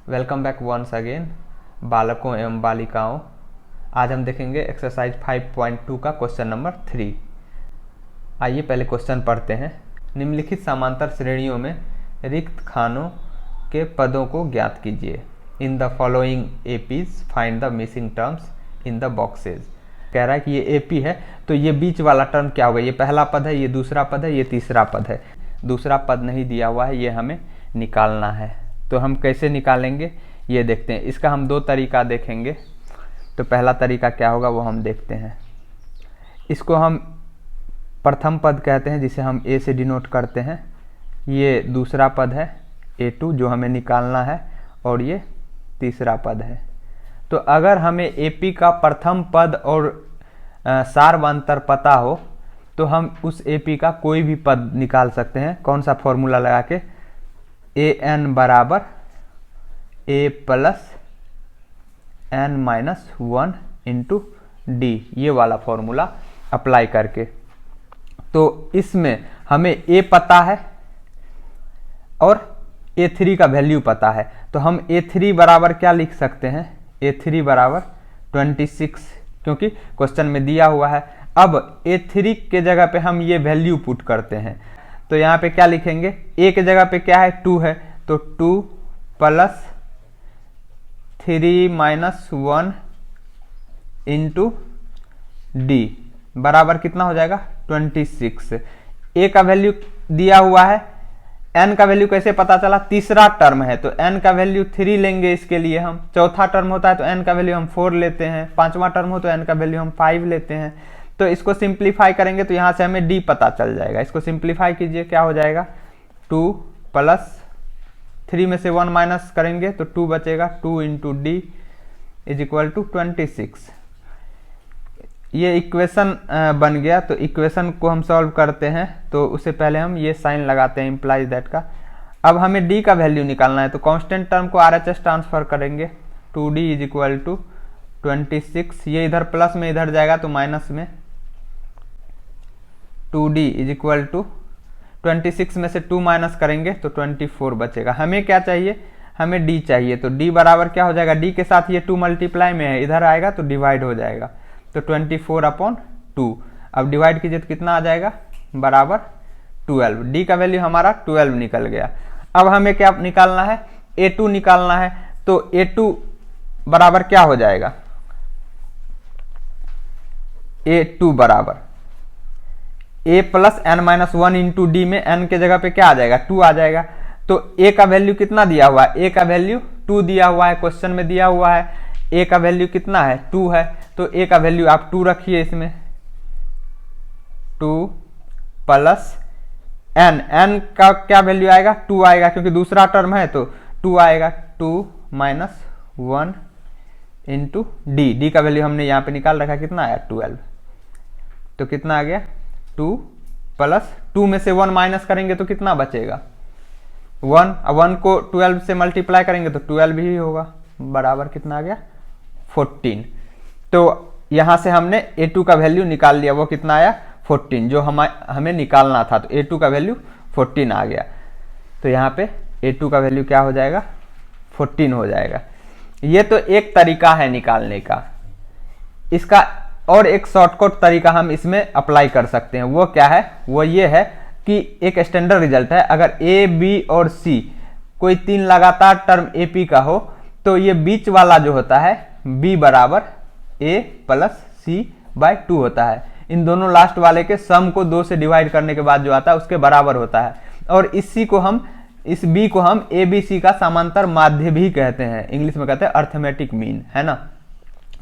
Welcome back once again बालकों एवं बालिकाओं। आज हम देखेंगे एक्सरसाइज 5.2 का क्वेश्चन नंबर 3। आइए पहले क्वेश्चन पढ़ते हैं। निम्नलिखित समांतर श्रेणियों में रिक्त खानों के पदों को ज्ञात कीजिए। In the following APs find the missing terms in the boxes. कह रहा है कि ये एपी है तो ये बीच वाला टर्म क्या होगा। ये पहला पद है, ये दूसरा पद है, ये तीसरा पद है। दूसरा पद नहीं दिया हुआ है, ये हमें निकालना है। तो हम कैसे निकालेंगे ये देखते हैं। इसका हम दो तरीका देखेंगे। तो पहला तरीका क्या होगा वो हम देखते हैं। इसको हम प्रथम पद कहते हैं जिसे हम ए से डिनोट करते हैं। ये दूसरा पद है A2 जो हमें निकालना है और ये तीसरा पद है। तो अगर हमें AP का प्रथम पद और सार्वंतर पता हो तो हम उस AP का कोई भी पद निकाल सकते हैं। कौन सा फॉर्मूला लगा के, AN बराबर A plus n-1 into D, ये वाला फॉर्मूला अप्लाई करके। तो इसमें हमें A पता है और A3 का वैल्यू पता है। तो हम A3 बराबर क्या लिख सकते हैं, A3 बराबर 26, क्योंकि क्वेश्चन में दिया हुआ है। अब A3 के जगह पे हम ये वैल्यू पुट करते हैं। तो यहाँ पे क्या लिखेंगे, A के जगह पे क्या है, 2 है। तो 2 प्लस 3-1 इंटू डी बराबर कितना हो जाएगा, 26। A का वैल्यू दिया हुआ है। n का वैल्यू कैसे पता चला, तीसरा टर्म है तो n का वैल्यू 3 लेंगे इसके लिए हम। चौथा टर्म होता है तो n का वैल्यू हम 4 लेते हैं। पांचवा टर्म हो तो n का वैल्यू हम 5 लेते हैं। तो इसको सिंप्लीफाई करेंगे तो यहाँ से हमें d पता चल जाएगा। इसको सिंप्लीफाई कीजिए, क्या हो जाएगा, 2 प्लस 3 में से 1 माइनस करेंगे तो 2 बचेगा। 2 into D is equal to 26। ये इक्वेशन बन गया। तो इक्वेशन को हम सॉल्व करते हैं तो उससे पहले हम ये साइन लगाते हैं इम्प्लाइज दैट का। अब हमें d का वैल्यू निकालना है तो कांस्टेंट टर्म को RHS ट्रांसफर करेंगे। 2d इज इक्वल टू 26, ये इधर प्लस में इधर जाएगा तो माइनस में। 2d इज इक्वल टू 26 में से 2 माइनस करेंगे तो 24 बचेगा। हमें क्या चाहिए, हमें d चाहिए। तो d बराबर क्या हो जाएगा, d के साथ ये 2 मल्टीप्लाई में है, इधर आएगा तो डिवाइड हो जाएगा। तो 24/2। अब डिवाइड कीजिए तो कितना आ जाएगा, बराबर 12। d का वैल्यू हमारा 12 निकल गया। अब हमें क्या निकालना है, A2 निकालना है। तो A2 बराबर क्या हो जाएगा, A2 बराबर A plus n-1 into D में n के जगह पे क्या आ जाएगा, 2 आ जाएगा। तो A का वैल्यू कितना दिया हुआ है, A का वैल्यू 2 दिया हुआ है, क्वेश्चन में दिया हुआ है। A का वैल्यू कितना है, 2 है। तो A का वैल्यू आप 2 रखिए इसमें। 2 प्लस n का क्या वैल्यू आएगा, 2 आएगा, क्योंकि दूसरा टर्म है तो 2 आएगा। 2 माइनस 1 इंटू डी का वैल्यू हमने यहाँ पे निकाल रखा, कितना आया, 12। तो कितना आ गया, 2 प्लस 2 में से 1 माइनस करेंगे तो कितना बचेगा, 1। अब 1 को 12 से मल्टीप्लाई करेंगे तो 12 ही होगा, बराबर कितना आ गया, 14। तो यहां से हमने A2 का वैल्यू निकाल लिया, वो कितना आया, 14, जो हमें निकालना था। तो A2 का वैल्यू 14 आ गया। तो यहाँ पे A2 का वैल्यू क्या हो जाएगा, 14 हो जाएगा। ये तो एक तरीका है निकालने का। इसका और एक शॉर्टकट तरीका हम इसमें अप्लाई कर सकते हैं। वो क्या है, वो ये है कि एक स्टैंडर्ड रिजल्ट है। अगर A, B और C कोई 3 लगातार टर्म AP का हो तो ये बीच वाला जो होता है B बराबर A प्लस C/2 होता है। इन दोनों लास्ट वाले के सम को 2 से डिवाइड करने के बाद जो आता है उसके बराबर होता है। और इस B को हम ABC का समांतर माध्य भी कहते हैं, इंग्लिश में कहते हैं अर्थमेटिक मीन, है ना।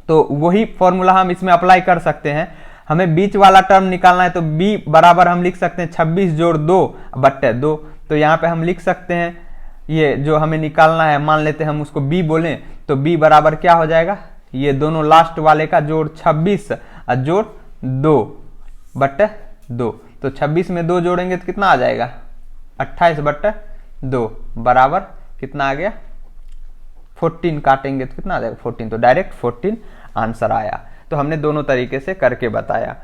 तो वही फॉर्मूला हम इसमें अप्लाई कर सकते हैं। हमें बीच वाला टर्म निकालना है तो B बराबर हम लिख सकते हैं 26 जोड़ 2/2। तो यहाँ पे हम लिख सकते हैं ये जो हमें निकालना है, मान लेते हैं हम उसको B बोलें तो B बराबर क्या हो जाएगा, ये दोनों लास्ट वाले का जोड़ 26 और जोड़ 2/2। तो 26 में 2 जोड़ेंगे तो कितना आ जाएगा, 28/2 बराबर कितना आ गया, 14। काटेंगे तो कितना आ जाएगा, 14। तो डायरेक्ट 14 आंसर आया। तो हमने दोनों तरीके से करके बताया।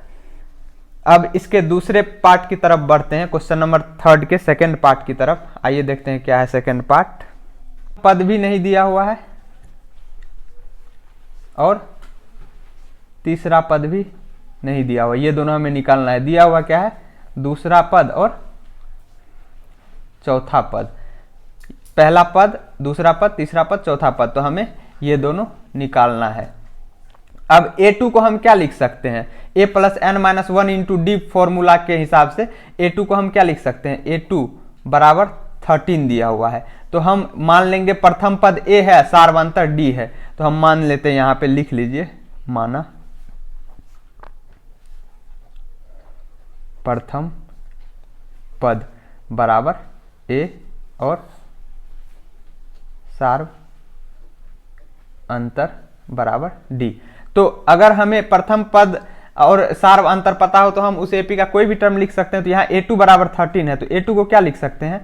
अब इसके दूसरे पार्ट की तरफ बढ़ते हैं, क्वेश्चन नंबर 3 के सेकंड पार्ट की तरफ। आइए देखते हैं क्या है सेकंड पार्ट। पद भी नहीं दिया हुआ है और तीसरा पद भी नहीं दिया हुआ, ये दोनों हमें निकालना है। दिया हुआ क्या है, दूसरा पद और चौथा पद, पहला पद, दूसरा पद, तीसरा पद, चौथा पद, तो हमें ये दोनों निकालना है। अब a2 को हम क्या लिख सकते हैं, a plus n minus one into D formula के हिसाब से a2 को हम क्या लिख सकते हैं, a2 बराबर 13 दिया हुआ है। तो हम मान लेंगे प्रथम पद a है, सार्वंतर d है, तो हम मान लेते हैं, यहां पे लिख लीजिए, माना प्रथम पद बराबर a और सार्व अंतर बराबर d। तो अगर हमें प्रथम पद और सार्व अंतर पता हो तो हम उस एपी का कोई भी टर्म लिख सकते हैं। तो यहाँ a2 बराबर 13 है, तो a2 को क्या लिख सकते हैं,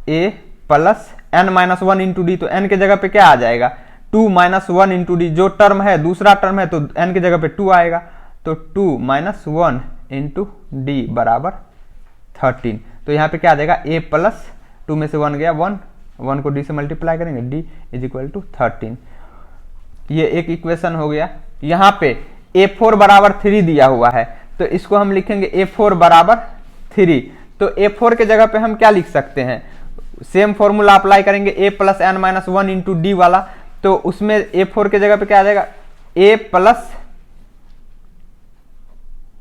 a plus n minus one into D, तो n के जगह पे क्या आ जाएगा, 2 माइनस वन इंटू डी, जो टर्म है दूसरा टर्म है तो n की जगह पे 2 आएगा, तो 2 माइनस वन इंटू डी बराबर 13। तो यहाँ पे क्या आ जाएगा, a प्लस 2 में से 1 गया 1, 1 को d से मल्टीप्लाई करेंगे, d इज इक्वल टू 13। ये एक इक्वेशन हो गया। यहाँ पे a4 बराबर 3 दिया हुआ है, तो इसको हम लिखेंगे a4 बराबर 3। तो a4 के जगह पे हम क्या लिख सकते हैं, सेम फॉर्मूला अप्लाई करेंगे, a plus n minus one into D वाला, तो उसमें a4 के जगह पे क्या आ जाएगा, a plus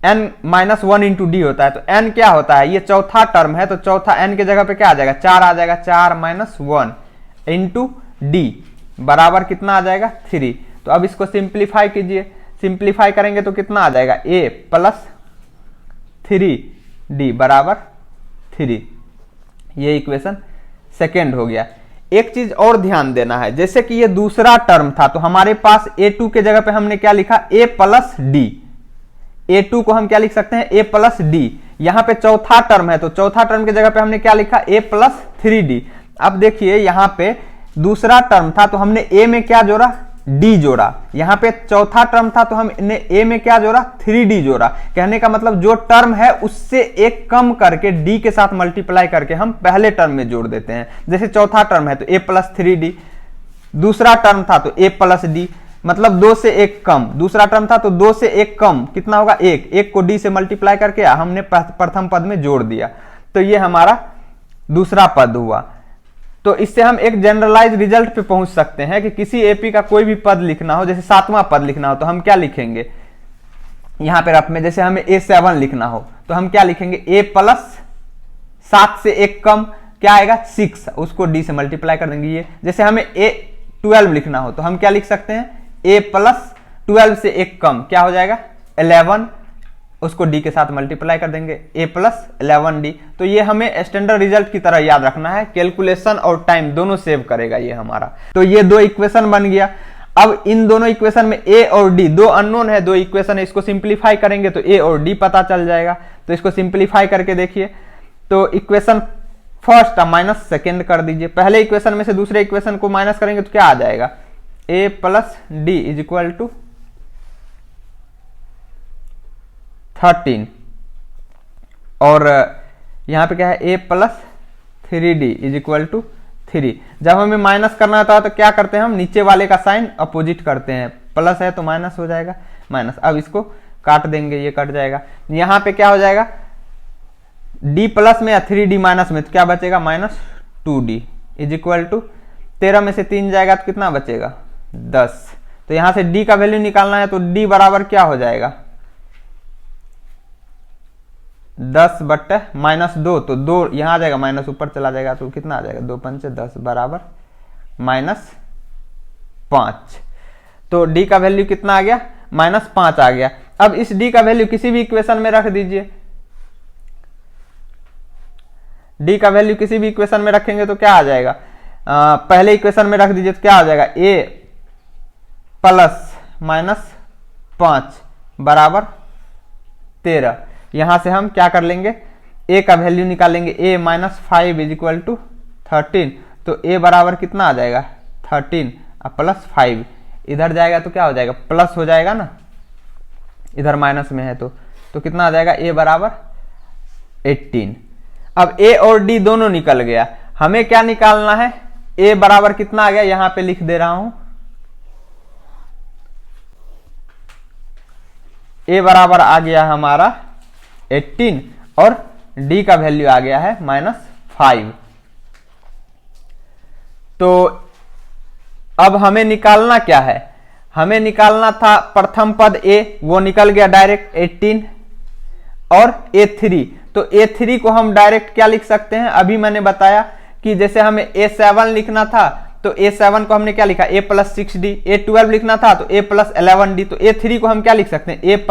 n minus one into D होता है। तो n क्या होता है, ये चौथा टर्म है, तो चौथा n के जगह पे क्या आ जाएगा, 4 आ जाएगा, 4 माइनस वन इंटू डी बराबर कितना आ जाएगा, 3। तो अब इसको सिंप्लीफाई कीजिए, सिंप्लीफाई करेंगे तो कितना आ जाएगा, a प्लस 3d बराबर 3। ये इक्वेशन सेकेंड हो गया। एक चीज और ध्यान देना है, जैसे कि ये दूसरा टर्म था, तो हमारे पास a2 के जगह पे हमने क्या लिखा, a प्लस डी, a2 को हम क्या लिख सकते हैं, a प्लस डी। यहाँ पे चौथा टर्म है, तो चौथा टर्म की जगह पे हमने क्या लिखा, a प्लस 3d। अब देखिए यहाँ पे दूसरा टर्म था, तो हमने a में क्या जोड़ा, d जोड़ा। यहाँ पे चौथा टर्म था, तो हमने a में क्या जोड़ा, 3d जोड़ा। कहने का मतलब जो टर्म है उससे एक कम करके d के साथ मल्टीप्लाई करके हम पहले टर्म में जोड़ देते हैं। जैसे चौथा टर्म है तो a प्लस 3d, दूसरा टर्म था तो a प्लस डी, मतलब 2 से 1 कम, दूसरा टर्म था तो 2 से 1 कम कितना होगा, 1, 1 को d से मल्टीप्लाई करके हमने प्रथम पद में जोड़ दिया, तो ये हमारा दूसरा पद हुआ। तो इससे हम एक जनरलाइज रिजल्ट पे पहुंच सकते हैं कि किसी एपी का कोई भी पद लिखना हो, जैसे 7वां पद लिखना हो तो हम क्या लिखेंगे, यहां पे रफ में जैसे हमें a7 लिखना हो तो हम क्या लिखेंगे, a प्लस 7 से 1 कम क्या आएगा, 6, उसको d से मल्टीप्लाई कर देंगे। ये जैसे हमें a12 लिखना हो तो हम क्या लिख सकते हैं, a प्लस 12 से 1 कम क्या हो जाएगा, 11, उसको d के साथ मल्टीप्लाई कर देंगे, a प्लस 11d। तो ये हमें स्टैंडर्ड रिजल्ट की तरह याद रखना है, कैलकुलेशन और टाइम दोनों सेव करेगा ये हमारा। तो ये दो इक्वेशन बन गया। अब इन दोनों इक्वेशन में a और d दो अननोन है, दो इक्वेशन है, इसको सिंप्लीफाई करेंगे तो a और d पता चल जाएगा। तो इसको सिंप्लीफाई करके देखिए, तो इक्वेशन फर्स्ट माइनस सेकेंड कर दीजिए, पहले इक्वेशन में से दूसरे इक्वेशन को माइनस करेंगे तो क्या आ जाएगा, a plus D is equal to 13, और यहाँ पे क्या है, a plus 3d is equal to 3। जब हमें माइनस करना होता है तो क्या करते हैं, हम नीचे वाले का साइन अपोजिट करते हैं, प्लस है तो माइनस हो जाएगा, माइनस। अब इसको काट देंगे, ये कट जाएगा। यहाँ पे क्या हो जाएगा, d प्लस में या 3d माइनस में, तो क्या बचेगा, minus 2d is equal to 13 में से 3 जाएगा तो कितना बचेगा, 10। तो यहाँ से d का वैल्यू निकालना है, तो d बराबर क्या हो जाएगा, 10 बट्टे माइनस 2, तो 2 यहाँ आ जाएगा, माइनस ऊपर चला जाएगा, तो कितना आ जाएगा, 2 पंचे 10 बराबर माइनस 5। तो d का वैल्यू कितना आ गया, माइनस 5 आ गया। अब इस d का वैल्यू किसी भी इक्वेशन में रख दीजिए, d का वैल्यू किसी भी इक्वेशन में रखेंगे तो क्या आ जाएगा, पहले इक्वेशन में रख दीजिए तो क्या आ जाएगा, a प्लस माइनस 5 बराबर 13। यहां से हम क्या कर लेंगे, a का वैल्यू निकालेंगे, a minus 5 is equal to 13। तो a बराबर कितना आ जाएगा, 13 और प्लस 5 इधर जाएगा तो क्या हो जाएगा, प्लस हो जाएगा ना, इधर माइनस में है तो कितना आ जाएगा, a बराबर 18। अब a और d दोनों निकल गया, हमें क्या निकालना है, ए बराबर कितना आ गया, यहां पे लिख दे रहा हूं, ए बराबर आ गया हमारा 18 और डी का वैल्यू आ गया है -5। तो अब हमें निकालना क्या है, हमें निकालना था प्रथम पद ए, वो निकल गया डायरेक्ट 18 और A3। तो A3 को हम डायरेक्ट क्या लिख सकते हैं, अभी मैंने बताया कि जैसे हमें A7 लिखना था तो A7 को हमने क्या लिखा A + 6D, A12 लिखना था तो A + 11D। तो A3 को हम क्या लिख सकते हैं A +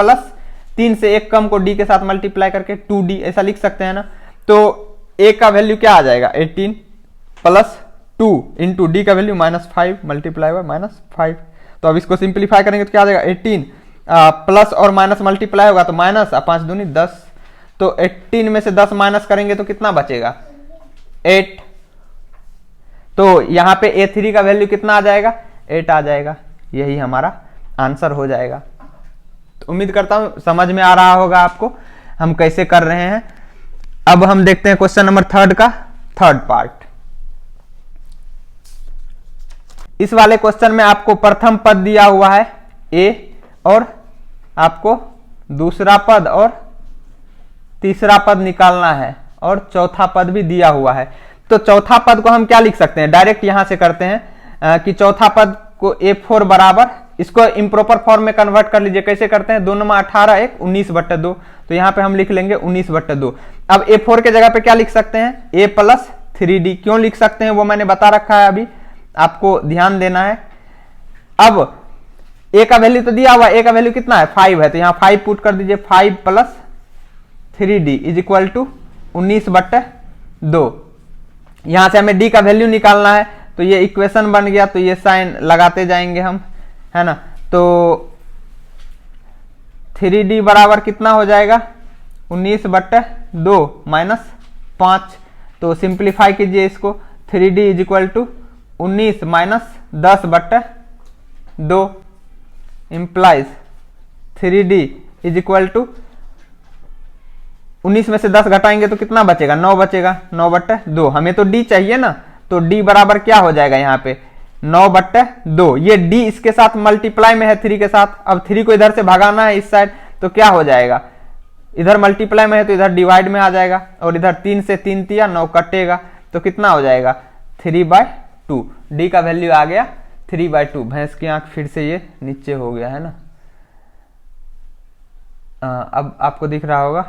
3 से 1 कम को D के साथ मल्टीप्लाई करके 2D ऐसा लिख सकते हैं ना। तो A का वैल्यू क्या आ जाएगा 18 + 2 इंटू D का वैल्यू -5 मल्टीप्लाई बाय -5। तो अब इसको सिंप्लीफाई करेंगे तो क्या आ जाएगा 18 प्लस और माइनस मल्टीप्लाई होगा तो माइनस, 5 दूनी 10। तो 18 में से 10 माइनस करेंगे तो कितना बचेगा 8। तो यहां पे A3 का वैल्यू कितना आ जाएगा 8 आ जाएगा, यही हमारा आंसर हो जाएगा। तो उम्मीद करता हूं समझ में आ रहा होगा आपको हम कैसे कर रहे हैं। अब हम देखते हैं क्वेश्चन नंबर 3 का थर्ड पार्ट। इस वाले क्वेश्चन में आपको प्रथम पद दिया हुआ है A और आपको दूसरा पद और तीसरा पद निकालना है और चौथा पद भी दिया हुआ है। तो चौथा पद को हम क्या लिख सकते हैं, डायरेक्ट यहां से करते हैं कि चौथा पद को A4 बराबर, इसको इम्प्रॉपर फॉर्म में कन्वर्ट कर लीजिए। कैसे करते हैं, 2 × 18 = 19/2। तो यहां पे हम लिख लेंगे 19/2। अब A4 के जगह पे क्या लिख सकते हैं A + 3D। क्यों लिख सकते हैं वो मैंने बता रखा है, अभी आपको ध्यान देना है। अब A का वैल्यू तो दिया हुआ, A का वैल्यू कितना है 5 है, तो यहां 5 पुट कर दीजिए। 5 + 3D = 19/2। यहां से हमें D का वैल्यू निकालना है, तो ये इक्वेशन बन गया। तो ये साइन लगाते जाएंगे हम, है ना। तो 3D बराबर कितना हो जाएगा 19/2 -5। तो सिंप्लीफाई कीजिए इसको, 3D = 19 - 10/2 इंप्लाइज 3D = 19 में से 10 घटाएंगे तो कितना बचेगा 9 बचेगा, 9/2। हमें तो D चाहिए ना, तो D बराबर क्या हो जाएगा यहाँ पे 9/2। ये D इसके साथ मल्टीप्लाई में है 3 के साथ। अब 3 को इधर से भगाना है इस साइड, तो क्या हो जाएगा, इधर मल्टीप्लाई में है तो इधर डिवाइड में आ जाएगा, और इधर 3 से 3 × 9 कटेगा, तो कितना हो जाएगा 3/2। D का वैल्यू आ गया 3/2। भैंस की आंख फिर से ये नीचे हो गया है ना, अब आपको दिख रहा होगा।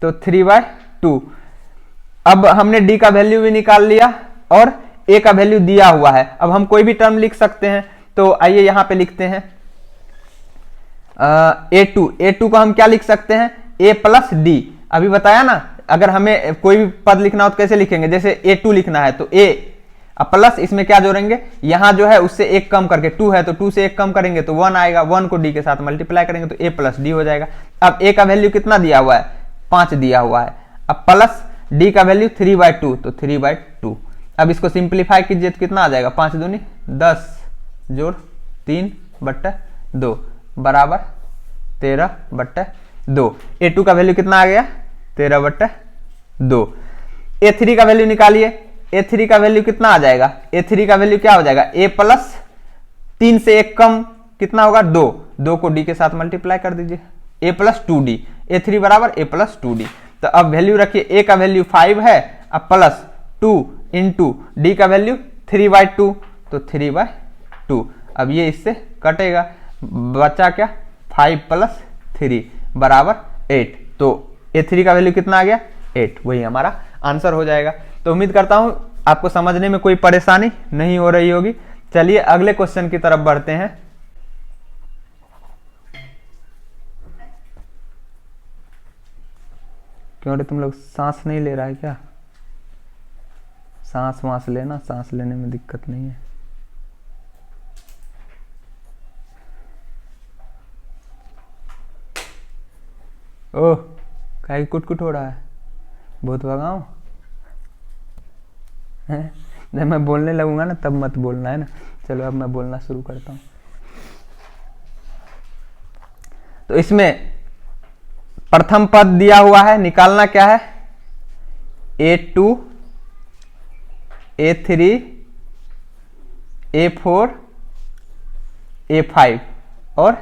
तो 3/2। अब हमने D का वैल्यू भी निकाल लिया और A का वैल्यू दिया हुआ है। अब हम कोई भी टर्म लिख सकते हैं, तो आइए यहां पे लिखते हैं A2 को हम क्या लिख सकते हैं A + D। अभी बताया ना, अगर हमें कोई भी पद लिखना हो तो कैसे लिखेंगे, जैसे A2 लिखना है तो A प्लस इसमें क्या जोड़ेंगे, यहां जो है उससे 1 कम करके 2 है तो 2 से 1 कम करेंगे तो 1 आएगा, 1 को D के साथ मल्टीप्लाई करेंगे तो A + D हो जाएगा। अब A का वैल्यू कितना दिया हुआ है 5 दिया हुआ है, अब प्लस D का वैल्यू 3/2 तो 3/2। अब इसको सिंप्लीफाई कीजिए तो कितना आ जाएगा 5 दूनी 10 जोड़ 3/2 बराबर 13/2। A2 का वैल्यू कितना आ गया 13/2। A3 का वैल्यू निकालिए, A3 का वैल्यू कितना आ जाएगा, A3 का वैल्यू क्या हो जाएगा A + 3 से 1 कम कितना होगा 2 को D के साथ मल्टीप्लाई कर दीजिए A + 2D। A3 बराबर A + 2D। तो अब वैल्यू रखिए, A का वैल्यू 5 है, अब प्लस 2 इंटू D का वैल्यू 3/2 तो 3/2। अब ये इससे कटेगा, बचा क्या 5 + 3 बराबर 8। तो A3 का वैल्यू कितना आ गया 8, वही हमारा आंसर हो जाएगा। तो उम्मीद करता हूं आपको समझने में कोई परेशानी नहीं हो रही होगी। चलिए अगले क्वेश्चन की तरफ बढ़ते हैं। क्यों रे तुम लोग सांस नहीं ले रहा है क्या, सांस वांस लेना, सांस लेने में दिक्कत नहीं है। ओह काहे कुट कुट हो रहा है, बहुत भगाऊं है? जब मैं बोलने लगूंगा ना तब मत बोलना, है ना। चलो अब मैं बोलना शुरू करता हूं। तो इसमें प्रथम पद दिया हुआ है, निकालना क्या है A2 A3 A4 A5 और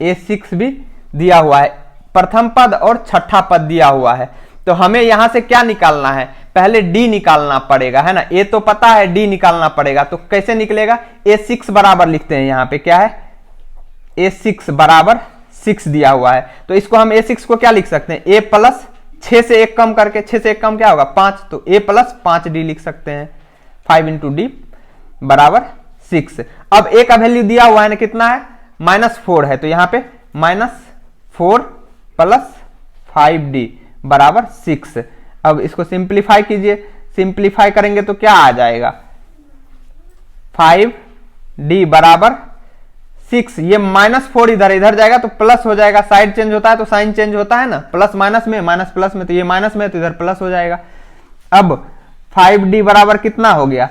A6 भी दिया हुआ है, प्रथम पद और छठा पद दिया हुआ है। तो हमें यहां से क्या निकालना है, पहले D निकालना पड़ेगा, है ना। A तो पता है, D निकालना पड़ेगा। तो कैसे निकलेगा, A6 बराबर लिखते हैं, यहां पे क्या है, A6 बराबर 6 दिया हुआ है। तो इसको हम A6 को क्या लिख सकते हैं, A प्लस 6 से 1 कम करके, 6 से 1 कम क्या होगा 5, तो A प्लस 5D लिख सकते हैं। 5 इंटू डी बराबर 6। अब A का वैल्यू दिया हुआ है ना, कितना है, -4 है। तो यहां पे -4 प्लस 5D बराबर 6। अब इसको सिंप्लीफाई कीजिए, सिंप्लीफाई करेंगे तो क्या आ जाएगा, 5D बराबर 6। ये -4 इधर इधर जाएगा तो प्लस हो जाएगा, साइड चेंज होता है तो साइन चेंज होता है ना, प्लस माइनस में, माइनस प्लस में, तो ये माइनस में तो इधर प्लस हो जाएगा। अब 5D बराबर कितना हो गया,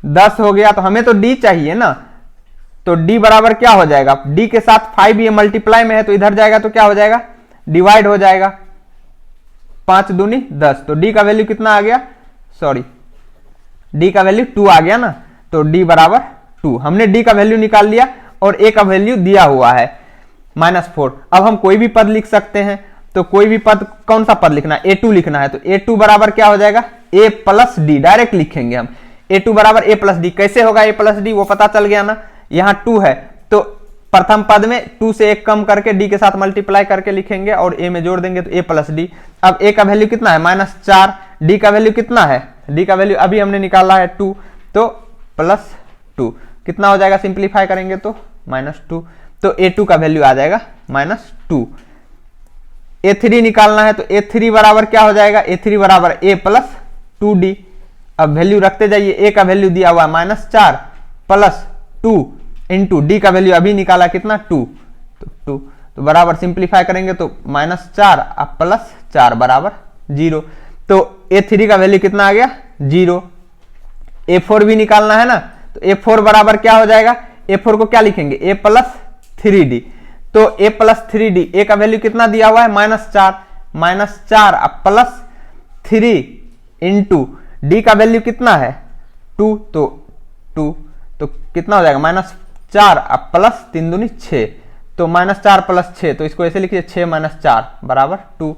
10 हो गया। तो हमें तो D चाहिए ना, तो D बराबर क्या हो जाएगा, D के साथ 5 ये मल्टीप्लाई में है तो इधर जाएगा तो क्या हो जाएगा, डिवाइड हो जाएगा, 5 दूनी 10। तो D का वैल्यू कितना आ गया, सॉरी D का वैल्यू 2 आ गया ना। तो D बराबर 2, हमने D का वैल्यू निकाल लिया और A का वैल्यू दिया हुआ है -4। अब हम कोई भी पद लिख सकते हैं, तो कोई भी पद, कौन सा पद लिखना है, A2 लिखना है। तो A2 बराबर क्या हो जाएगा, A प्लस D, डायरेक्ट लिखेंगे हम। A2 बराबर A प्लस डी। कैसे होगा A प्लस डी, वो पता चल गया ना, यहाँ 2 है तो प्रथम पद में 2 से 1 कम करके D के साथ मल्टीप्लाई करके लिखेंगे और A में जोड़ देंगे तो A प्लस डी। अब A का वैल्यू कितना है, -4, D का वैल्यू कितना है, D का वैल्यू अभी हमने निकाला है 2, तो +2 कितना हो जाएगा, सिंप्लीफाई करेंगे तो -2। तो A2 का वैल्यू आ जाएगा -2। A3 निकालना है तो A3 बराबर क्या हो जाएगा, A3 बराबर A प्लस 2D। अब वैल्यू रखते जाइए, A का वैल्यू दिया हुआ -4 प्लस 2 इंटू D का वैल्यू अभी निकाला कितना 2, तो 2, तो बराबर सिंप्लीफाई करेंगे तो -4 अब +4 बराबर 0। तो A3 का वैल्यू कितना आ गया 0। A4 भी निकालना है ना, तो A4 बराबर क्या हो जाएगा, A4 को क्या लिखेंगे, A प्लस 3D। तो A प्लस 3D, A का वैल्यू कितना दिया हुआ है -4 अब +3 इंटू D का वैल्यू कितना है 2, तो 2, तो कितना हो जाएगा -4 अब +3 दूनी 6, तो -4 + 6, तो इसको ऐसे लिखिए 6 - 4 बराबर 2।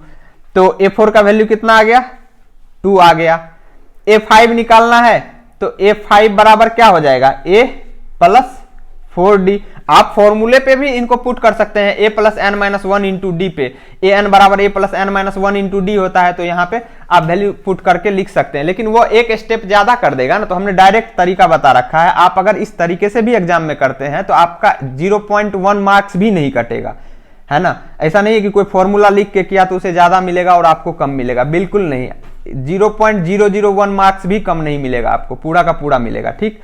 तो A4 का वैल्यू कितना आ गया 2 आ गया। A5 निकालना है तो A5 बराबर क्या हो जाएगा, A प्लस 4D। आप फॉर्मूले पे भी इनको पुट कर सकते हैं, A plus n minus 1 into D पे, an बराबर A plus n minus 1 into D होता है, तो यहाँ पे आप वैल्यू पुट करके लिख सकते हैं, लेकिन वो एक स्टेप ज्यादा कर देगा ना। तो हमने डायरेक्ट तरीका बता रखा है, आप अगर इस तरीके से भी एग्जाम में करते हैं तो आपका 0.1 मार्क्स भी नहीं कटेगा, है ना। ऐसा नहीं है कि कोई फॉर्मूला लिख के किया तो उसे ज्यादा मिलेगा और आपको कम मिलेगा, बिल्कुल नहीं। 0.001 मार्क्स भी कम नहीं मिलेगा आपको, पूरा का पूरा मिलेगा, ठीक।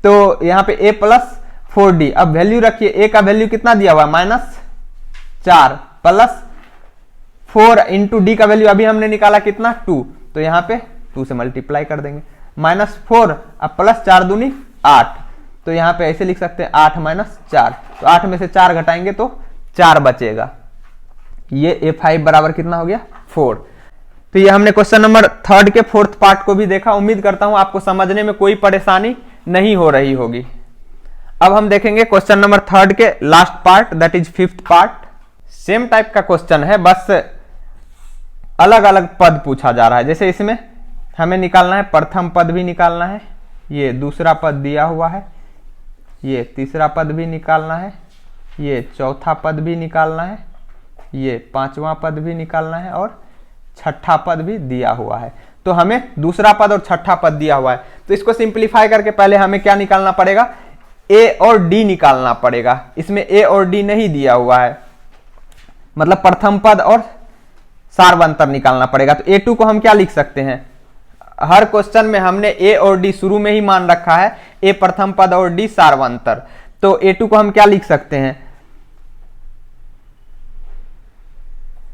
तो यहाँ पे A प्लस 4D। अब वैल्यू रखिए, A का वैल्यू कितना दिया हुआ -4 प्लस 4 इंटू D का वैल्यू अभी हमने निकाला कितना 2, तो यहाँ पे 2 से मल्टीप्लाई कर देंगे, -4 अब +4 दूनी 8, तो यहाँ पे ऐसे लिख सकते हैं 8 - 4, तो 8 में से 4 घटाएंगे तो 4 बचेगा। ये A5 बराबर कितना हो गया 4। तो ये हमने क्वेश्चन नंबर 3 के 4th पार्ट को भी देखा। उम्मीद करता हूं आपको समझने में कोई परेशानी नहीं हो रही होगी। अब हम देखेंगे क्वेश्चन नंबर 3 के last part, that is 5th part. Same type का क्वेश्चन है, बस अलग अलग पद पूछा जा रहा है। जैसे इसमें हमें निकालना है, प्रथम पद भी निकालना है, ये दूसरा पद दिया हुआ है, ये तीसरा पद भी निकालना है, ये चौथा पद भी निकालना है, ये पांचवा पद भी निकालना है और छठा पद भी दिया हुआ है। तो हमें दूसरा पद और छठा पद दिया हुआ है, तो इसको सिंप्लीफाई करके पहले हमें क्या निकालना पड़ेगा, A और D निकालना पड़ेगा। इसमें A और D नहीं दिया हुआ है, मतलब प्रथम पद और सार्वंतर निकालना पड़ेगा। तो A2 को हम क्या लिख सकते हैं, हर क्वेश्चन में हमने A और D शुरू में ही मान रखा है, A प्रथम पद और D सार्वंतर। तो A2 को हम क्या लिख सकते हैं,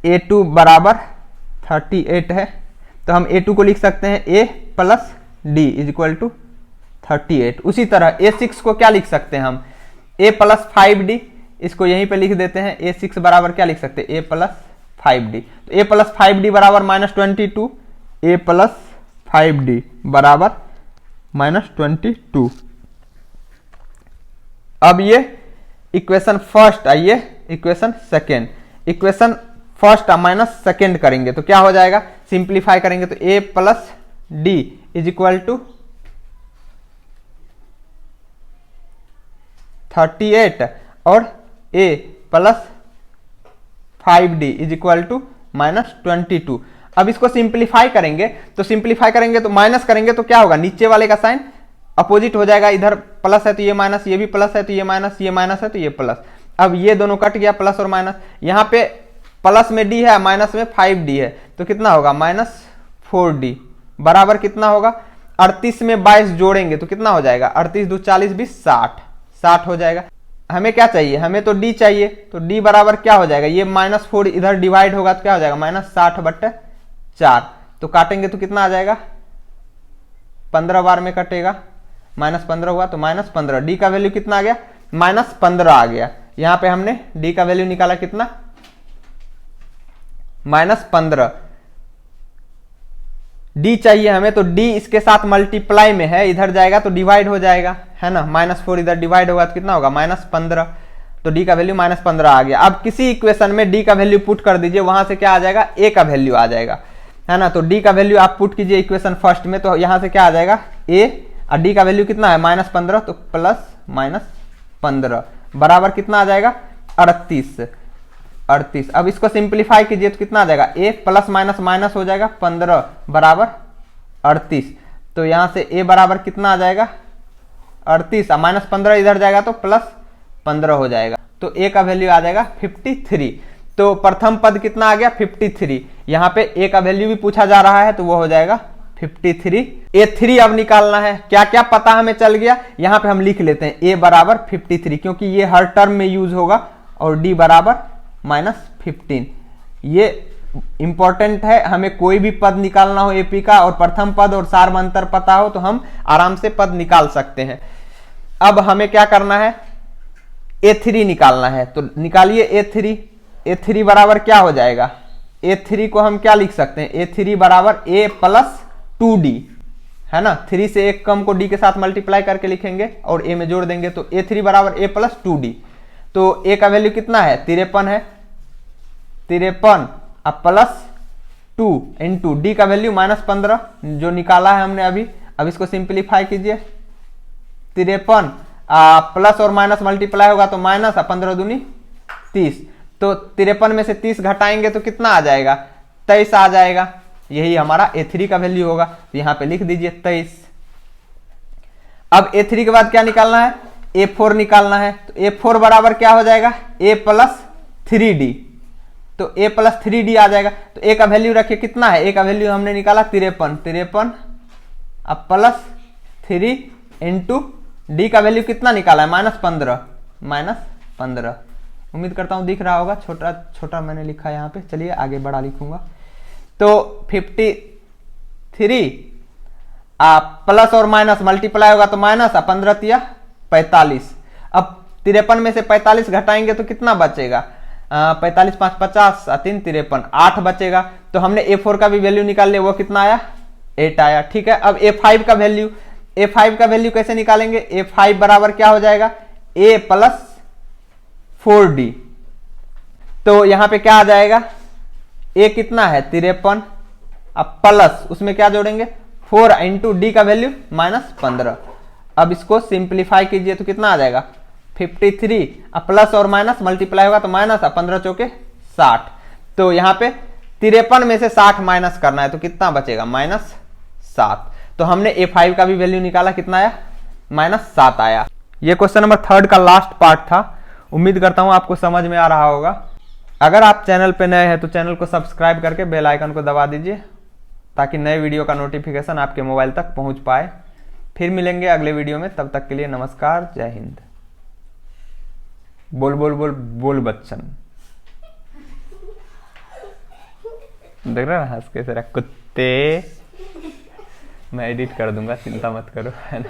A2 बराबर 38 है, तो हम A2 को लिख सकते हैं A plus D is equal to 38। उसी तरह A6 को क्या लिख सकते हैं हम, A प्लस 5D, इसको यहीं पे लिख देते हैं, A6 बराबर क्या लिख सकते हैं, A प्लस 5D। तो A प्लस 5D बराबर -22, A प्लस 5D बराबर -22। अब ये इक्वेशन फर्स्ट, आइए equation second, equation first minus second करेंगे तो क्या हो जाएगा, सिंप्लीफाई करेंगे तो a plus D is equal to 38 और a plus 5d is equal to -22। अब इसको सिंप्लीफाई करेंगे तो माइनस करेंगे तो क्या होगा, नीचे वाले का साइन अपोजिट हो जाएगा, इधर प्लस है तो ये माइनस, ये भी प्लस है तो ये माइनस, ये माइनस है तो ये प्लस। अब ये दोनों कट गया, प्लस और माइनस, यहाँ पे प्लस में d है, माइनस में 5d है, तो कितना होगा -4d बराबर कितना होगा, 38 में 22 जोड़ेंगे तो कितना हो जाएगा, 38 2 40 20 60 हो जाएगा। हमें क्या चाहिए, हमें तो d चाहिए, तो d बराबर क्या हो जाएगा, ये -4 इधर डिवाइड होगा तो क्या हो जाएगा -60/4, तो काटेंगे तो कितना आ जाएगा, 15 बार में कटेगा, -15 हुआ तो -15, d का वैल्यू कितना आ गया, -15 आ गया। यहां पे हमने d का वैल्यू निकाला कितना, -15, d चाहिए हमें, तो d इसके साथ मल्टीप्लाई में है, इधर जाएगा तो डिवाइड हो जाएगा, है ना, -4 इधर डिवाइड होगा तो कितना होगा -15, तो d का वैल्यू -15 आ गया। अब किसी इक्वेशन में d का वैल्यू पुट कर दीजिए, वहां से क्या आ जाएगा, a का वैल्यू आ जाएगा, है ना, तो d का वैल्यू आप पुट कीजिए इक्वेशन फर्स्ट में, तो यहां से क्या आ जाएगा a, और d का वैल्यू कितना है -15, तो प्लस -15 बराबर कितना आ जाएगा 38। अब इसको सिंप्लीफाई कीजिए तो कितना आ जाएगा, a प्लस माइनस माइनस हो जाएगा, 15 बराबर 38, तो यहां से a बराबर कितना आ जाएगा 38, -15 इधर जाएगा तो +15 हो जाएगा, तो a का वैल्यू आ जाएगा 53। तो प्रथम पद कितना आ गया 53, यहाँ पे a का वैल्यू भी पूछा जा रहा है तो वो हो जाएगा 53। a3 अब निकालना है, क्या क्या पता हमें चल गया, यहाँ पे हम लिख लेते हैं a बराबर 53, क्योंकि ये हर टर्म में यूज होगा, और d बराबर -15। ये इंपॉर्टेंट है, हमें कोई भी पद निकालना हो एपी का और प्रथम पद और सार्वंतर पता हो तो हम आराम से पद निकाल सकते हैं। अब हमें क्या करना है, a3 निकालना है, तो निकालिए a3 बराबर क्या हो जाएगा, a3 को हम क्या लिख सकते हैं, a3 बराबर a प्लस 2d, है ना, 3 से एक कम को d के साथ मल्टीप्लाई करके लिखेंगे और a में जोड़ देंगे, तो a3 बराबर a प्लस 2d, तो a का वैल्यू कितना है 53 है, 53 अब प्लस 2 इंटू डी का वैल्यू -15 जो निकाला है हमने अभी। अब इसको सिंप्लीफाई कीजिए, 53 प्लस और माइनस मल्टीप्लाई होगा तो माइनस, 15 दूनी 30, तो 53 में से 30 घटाएंगे तो कितना आ जाएगा 23 आ जाएगा, यही हमारा a3 का वैल्यू होगा, तो यहां पे लिख दीजिए 23। अब a3 के बाद क्या निकालना है, a4 निकालना है, तो a4 बराबर क्या हो जाएगा a प्लस 3d, तो a प्लस 3d आ जाएगा, तो a का वैल्यू रखिए कितना है, a का वैल्यू हमने निकाला 53 अब प्लस 3 इंटू d का वैल्यू कितना निकाला है -15, उम्मीद करता हूं दिख रहा होगा, छोटा छोटा मैंने लिखा है यहाँ पे, चलिए आगे बड़ा लिखूंगा, तो 53 प्लस और माइनस मल्टीप्लाई होगा तो माइनस, 15 तिया 45, अब 53 में से 45 घटाएंगे तो कितना बचेगा, 45 5 50 3 53 8 बचेगा, तो हमने a4 का भी वैल्यू निकाल लिया, वो कितना आया 8 आया, ठीक है। अब a5 का वैल्यू कैसे निकालेंगे, a5 बराबर क्या हो जाएगा a प्लस 4d, तो यहां पे क्या आ जाएगा a कितना है 53, अब प्लस उसमें क्या जोड़ेंगे 4 इंटू डी का वैल्यू -15, अब इसको सिंप्लीफाई कीजिए तो कितना आ जाएगा 53, अब प्लस और माइनस मल्टीप्लाई होगा तो माइनस, 15 चौके 60, तो यहाँ पे 53 में से 60 माइनस करना है तो कितना बचेगा -7, तो हमने a5 का भी वैल्यू निकाला, कितना आया -7 आया। ये क्वेश्चन नंबर 3 का लास्ट पार्ट था, उम्मीद करता हूं आपको समझ में आ रहा होगा। अगर आप चैनल पे नए हैं तो चैनल को सब्सक्राइब करके बेल आइकन को दबा दीजिए ताकि नए वीडियो का नोटिफिकेशन आपके मोबाइल तक पहुंच पाए। फिर मिलेंगे अगले वीडियो में, तब तक के लिए नमस्कार, जय हिंद। बोल बोल बोल बोल बच्चन, देख रहे हैं हंस कैसे रहा कुत्ते, मैं एडिट कर दूंगा, चिंता मत करो, है ना।